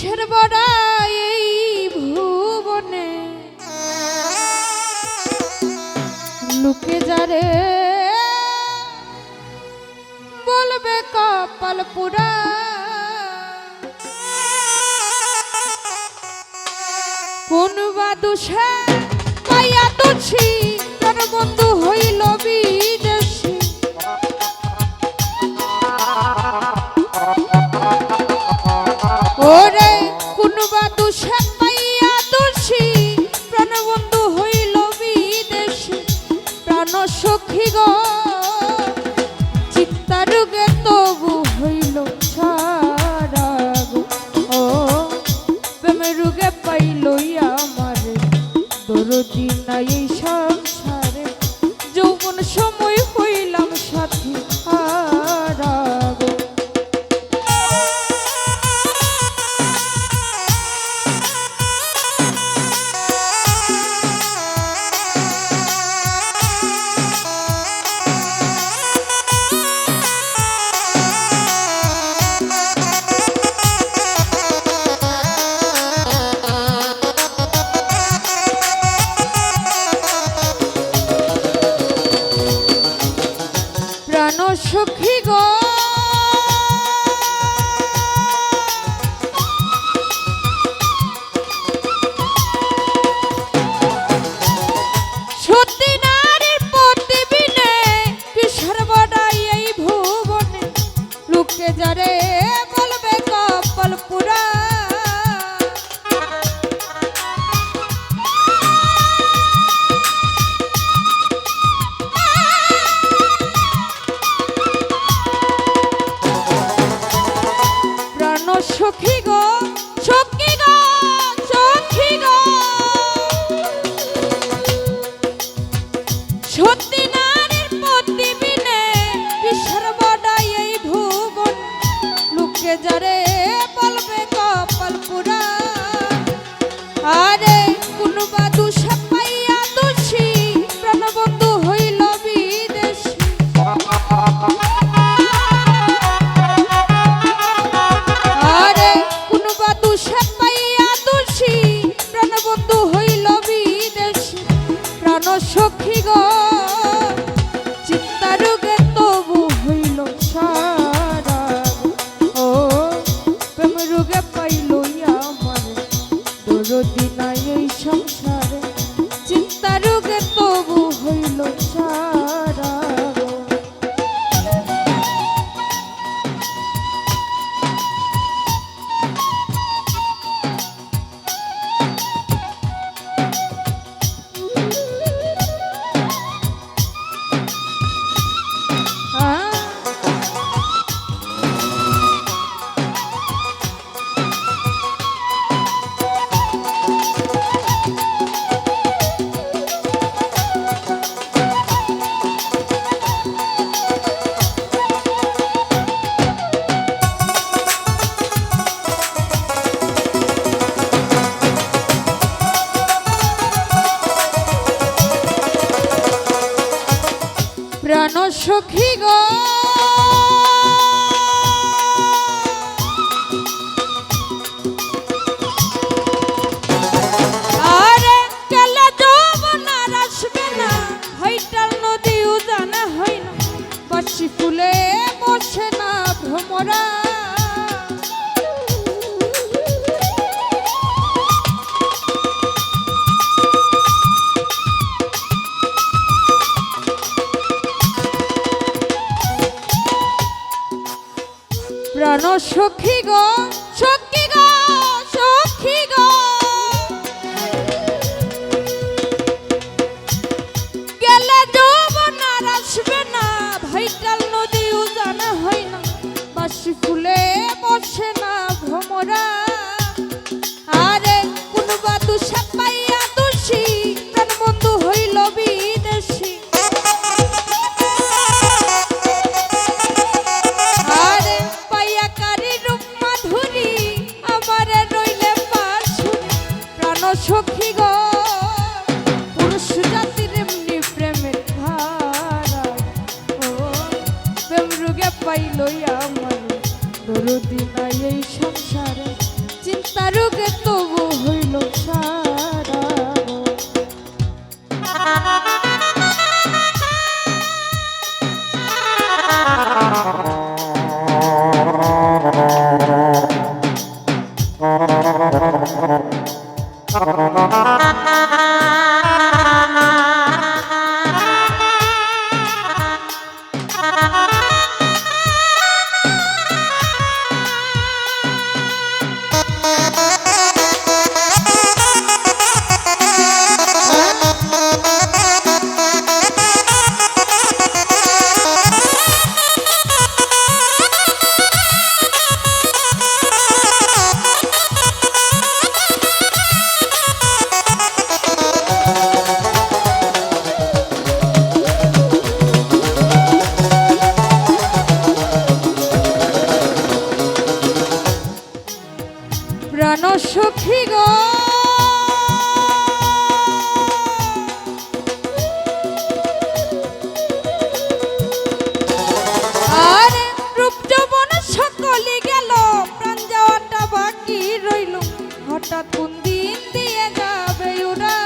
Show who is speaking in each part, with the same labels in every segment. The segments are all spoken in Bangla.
Speaker 1: কিসের বড়াই এই ভুবনে লুকে যারে বলবে কপাল পুরা কোন বা দুষে পাইয়া তুছি তার বন্ধু হইল বিদেশী ওরে কোন বা দুষে পাইয়া তুছি প্রাণ বন্ধু হইল বিদেশী প্রাণ সখী গো চিত্তারোগে তবু হইল সারা গো ও প্রেমের রোগে পাইল আমার দরদি নাই এই সংসারে যৌবন সময় হইলাম সাথী হারা গো প্রাণ সখী গো সত্যি নারীর প্রতিবিনে কিসের বড়াই এই ভুবনে লোকে যারে বলবে কপাল পুরা সখী গো সখী গো সখী গো সত্যি নারীর প্রতিবিনে কিসের বড়াই এই ভুবন লোকে যারে বলবে কপাল পুরা আরে কোন বা দুষে পাইয়া দুষী প্রাণবন্ধু হইল বিদেশী সখী গো চিত্তারোগে তবু হইল সারা ও প্রেম রোগে পাইল আমার দরদি নাই এই সংসারে চিত্তারোগে তবু হইল সারা প্রাণ সখী গো আরে কেলা যৌবন আর আসবে না হইটাল নদীও জানা হয় না বাসি ফুলে বসে না ভ্রমরা প্রাণ সখী গো সখী গো সখী গো গেলে যৌবন আর আসবে না ভাইটাল নদীও জানা হয় না বাসি ফুলে বসে না ভ্রমরা আরে কোন বা দুষে পাইয়া দুষী প্রাণ বন্ধু হইল বিদেশী সখী গো পুরুষ জাতির এমনি প্রেমের ধারা ও প্রেম রোগে পাইল আমার দরদি নাই এই সংসারে চিন্তা প্রাণ সখী গো আর রূপ যৌবন সকলি গেল, প্রাণ যাওয়াটা বাকি রইল, হঠাৎ কোন দিন দিয়ে যাবে ওরা।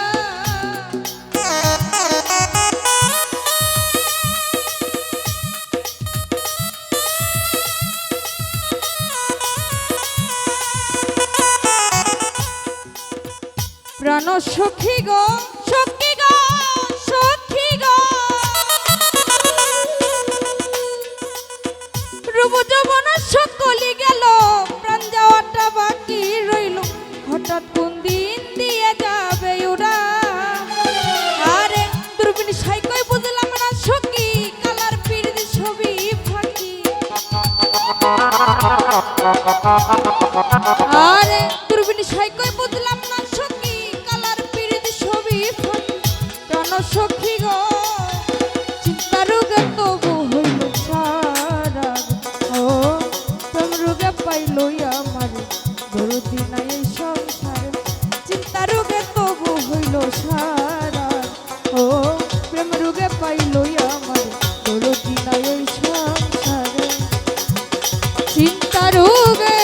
Speaker 1: প্রাণ সখী গো সখী গো সখী গো, রূপ যৌবন সকলি গেল, প্রাণ যাওয়াটা বাকি রইল, হঠাৎ কোন দিন দিয়ে যাবে ওরা। আরে দূরবীন সাইকই বুঝলাম না সখী, কালার পিরিত ছবি ফাঁকি। আরে দূরবীন সাইকই বুঝলাম না সখী, কালার পিরিত ছবি ফাঁকি। প্রাণ সখী গো চিন্তা রোগে তবু হইল সারা, ও প্রেম রোগে পাইল আমার দরদি নাই এই সংসারে। চিন্তা রোগে তবু হইল সারা, ও প্রেম রোগে পাইল আমার দরদি নাই এই সংসারে। চিন্তা রোগে